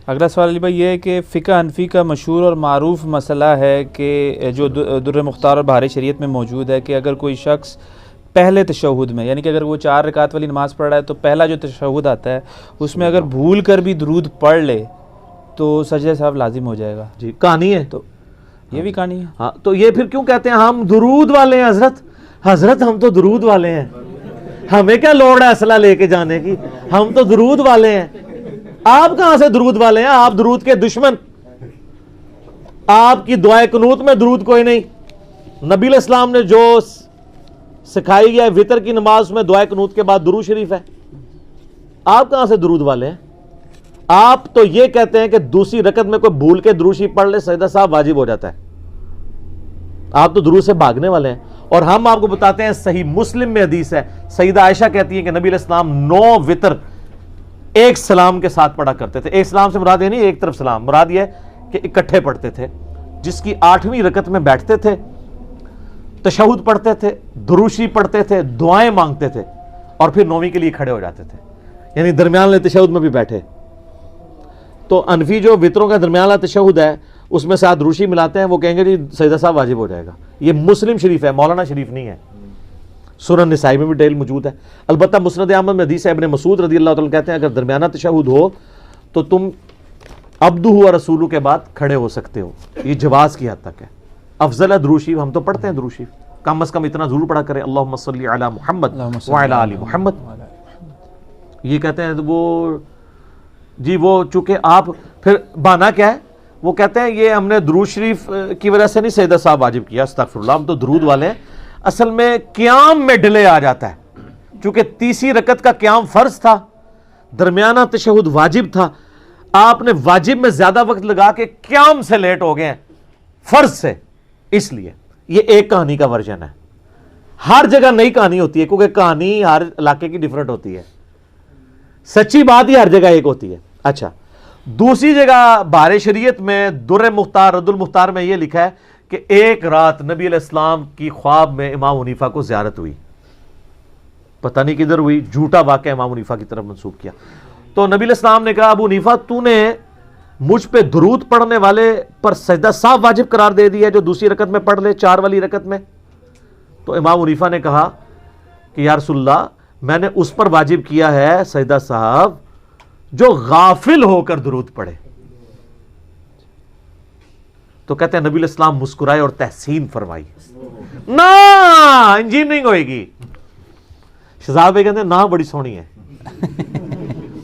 اگلا سوال علی بھائی یہ ہے کہ فقہ حنفی کا مشہور اور معروف مسئلہ ہے کہ جو در مختار اور بہار شریعت میں موجود ہے کہ اگر کوئی شخص پہلے تشہد میں، یعنی کہ اگر وہ 4 رکعت والی نماز پڑھ رہا ہے تو پہلا جو تشہد آتا ہے اس میں اگر بھول کر بھی درود پڑھ لے تو سجدہ صاحب لازم ہو جائے گا. جی کہانی ہے، تو یہ بھی کہانی ہے. ہاں تو یہ پھر کیوں کہتے ہیں ہم درود والے ہیں حضرت ہم تو درود والے ہیں، ہمیں کیا لوڑ ہے اسلحہ لے کے جانے کی، ہم تو درود والے ہیں. آپ کہاں سے درود والے ہیں؟ آپ درود کے دشمن. آپ کی دعائے قنوت میں درود کوئی نہیں. نبی علیہ السلام نے جو سکھائی گیا ہے وتر کی نماز میں دعائے قنوت کے بعد درود شریف ہے. آپ کہاں سے درود والے ہیں؟ آپ تو یہ کہتے ہیں کہ دوسری رکعت میں کوئی بھول کے درود شریف پڑھ لے سجدہ صاحب واجب ہو جاتا ہے. آپ تو درود سے بھاگنے والے ہیں. اور ہم آپ کو بتاتے ہیں صحیح مسلم میں حدیث ہے، سیدہ عائشہ کہتی ہیں کہ نبی علیہ السلام 9 وتر ایک سلام کے ساتھ پڑھا کرتے تھے. ایک سلام سے مراد یہ نہیں ایک طرف سلام، مراد یہ کہ اکٹھے پڑھتے تھے، جس کی 8ویں رکعت میں بیٹھتے تھے، تشہد پڑھتے تھے، درود شریف پڑھتے تھے، دعائیں مانگتے تھے اور پھر 9ویں کے لیے کھڑے ہو جاتے تھے، یعنی درمیان والے تشہد میں بھی بیٹھے. تو انفی جو وتروں کا درمیان والا تشہد ہے اس میں ساتھ درود شریف ملاتے ہیں، وہ کہیں گے جی سجدہ صاحب واجب ہو جائے گا. یہ مسلم شریف ہے، مولانا شریف نہیں ہے. سنن نسائی میں بھی ڈیل موجود ہے. البتہ مسند احمد میں حدیث ہے، ابن مسعود رضی اللہ تعالیٰ کہتے ہیں اگر درمیانہ تشہد ہو تو تم عبدہ و رسولہ کے بعد کھڑے ہو سکتے ہو. یہ جواز کی حد تک ہے. افضل ہے درود شریف، ہم تو پڑھتے ہیں درود شریف، کم از کم اتنا ضرور پڑھا کریں اللہم صلی علی محمد وعلی آل محمد. یہ کہتے ہیں وہ جی وہ چونکہ آپ پھر بہانہ کیا ہے، وہ کہتے ہیں یہ ہم نے درود شریف کی وجہ سے نہیں سجدہ صاحب واجب کیا، استغفر اللہ، ہم تو درود والے ہیں. اصل میں قیام میں ڈیلے آ جاتا ہے، چونکہ تیسری رکعت کا قیام فرض تھا، درمیانہ تشہد واجب تھا. آپ نے واجب میں زیادہ وقت لگا کے قیام سے لیٹ ہو گئے ہیں فرض سے. اس لیے یہ ایک کہانی کا ورژن ہے. ہر جگہ نئی کہانی ہوتی ہے کیونکہ کہانی ہر علاقے کی ڈیفرنٹ ہوتی ہے. سچی بات ہی ہر جگہ ایک ہوتی ہے. اچھا، دوسری جگہ بہار شریعت میں در مختار رد المختار میں یہ لکھا ہے کہ ایک رات نبی علیہ السلام کی خواب میں امام حنیفہ کو زیارت ہوئی. پتہ نہیں کدھر ہوئی، جھوٹا واقعہ امام حنیفہ کی طرف منسوب کیا. تو نبی علیہ السلام نے کہا ابو حنیفہ تو نے مجھ پہ درود پڑھنے والے پر سجدہ صاحب واجب قرار دے دیا جو دوسری رکعت میں پڑھ لے 4 والی رکعت میں. تو امام حنیفہ نے کہا کہ یا رسول اللہ میں نے اس پر واجب کیا ہے سجدہ صاحب جو غافل ہو کر درود پڑھے. تو کہتے ہیں نبی علیہ السلام مسکرائے اور تحسین فرمائی. نا انجینئرنگ ہوئے گی. شہزاد بھائی کہتے ہیں نا بڑی سونی ہے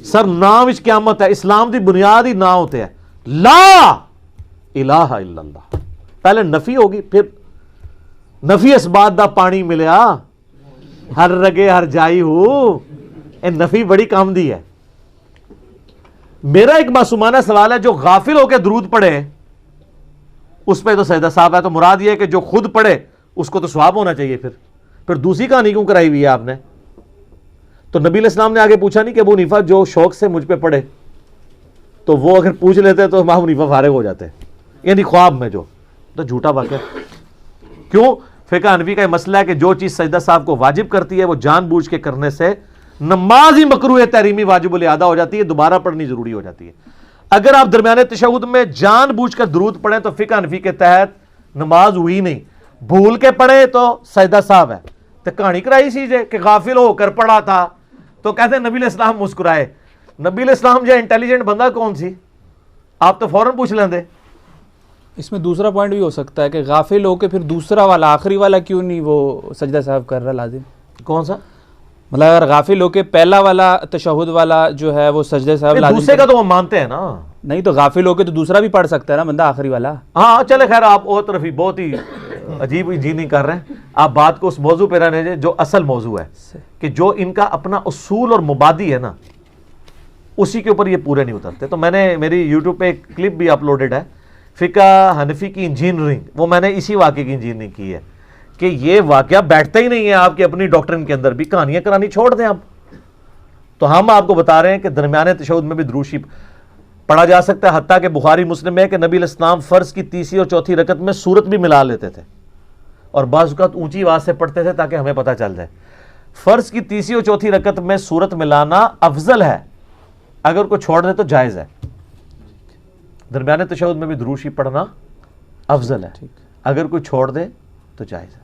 سر، نام وچ قیامت ہے. اسلام دی بنیاد ہی نا ہوتے ہیں، لا الہ الا اللہ. پہلے نفی ہوگی، پھر نفی اس بات دا پانی ملیا ہر رگے ہر جائی ہو. اے نفی بڑی کام دی ہے. میرا ایک معصومانہ سوال ہے، جو غافل ہو کے درود پڑھے اس پہ تو سجدہ صاحب ہے، تو مراد یہ ہے کہ جو خود پڑھے اس کو تو ثواب ہونا چاہیے. پھر دوسری کہانی کیوں کرائی ہوئی ہے آپ نے؟ تو نبی علیہ السلام نے آگے پوچھا نہیں کہ ابو حنیفہ جو شوق سے مجھ پہ پڑھے، تو وہ اگر پوچھ لیتے تو امام حنیفہ فارغ ہو جاتے، یعنی خواب میں جو تو جھوٹا واقعہ. کیوں؟ فقہ حنفی کا یہ مسئلہ ہے کہ جو چیز سجدہ صاحب کو واجب کرتی ہے وہ جان بوجھ کے کرنے سے نماز ہی مکروہ تحریمی واجب الاعادہ ہو جاتی ہے، دوبارہ پڑھنی ضروری ہو جاتی ہے. اگر آپ درمیانے تشہد میں جان بوجھ کر درود پڑھیں تو فقہ حنفی کے تحت نماز ہوئی نہیں. بھول کے پڑھے تو سجدہ صاحب ہے. تو کہانی کرائی سی جے کہ غافل ہو کر پڑھا تھا تو کہتے ہیں نبی علیہ السلام مسکرائے. نبی علیہ السلام جو انٹیلیجنٹ بندہ کون سی، آپ تو فوراً پوچھ لیندے. اس میں دوسرا پوائنٹ بھی ہو سکتا ہے کہ غافل ہو کے پھر دوسرا والا آخری والا کیوں نہیں وہ سجدہ صاحب کر رہا لازم. کون سا؟ مطلب اگر غافل ہو کے پہلا والا تشہد والا جو ہے وہ سجدہ صاحب لازم، دوسرے کا تو وہ مانتے ہیں نا. نہیں تو غافل ہو کے تو دوسرا بھی پڑھ سکتا ہے نا بندہ آخری والا. ہاں چلے خیر، آپ اور طرف ہی بہت ہی عجیب نہیں کر رہے ہیں. آپ بات کو اس موضوع پہ رہنے دیں جو اصل موضوع ہے، کہ جو ان کا اپنا اصول اور مبادی ہے نا اسی کے اوپر یہ پورے نہیں اترتے. تو میں نے میری یوٹیوب پہ ایک کلپ بھی اپلوڈڈ ہے، فقہ حنفی کی انجینئرنگ، وہ میں نے اسی واقعے کی انجینئرنگ کی ہے کہ یہ واقعہ بیٹھتا ہی نہیں ہے آپ کی اپنی ڈاکٹرن کے اندر. بھی کہانیاں کرانی چھوڑ دیں آپ. تو ہم آپ کو بتا رہے ہیں کہ درمیانے تشہد میں بھی درود شریف پڑھا جا سکتا ہے. حتیٰ کہ بخاری مسلم میں کہ نبی علیہ السلام فرض کی تیسری اور چوتھی رکعت میں سورت بھی ملا لیتے تھے اور بعض اوقات اونچی آواز سے پڑھتے تھے تاکہ ہمیں پتہ چل جائے. فرض کی تیسری اور چوتھی رکعت میں سورت ملانا افضل ہے، اگر کوئی چھوڑ دے تو جائز ہے. درمیان تشہد میں بھی درود شریف پڑھنا افضل ہے. ٹھیک. اگر کوئی چھوڑ دے تو جائز ہے.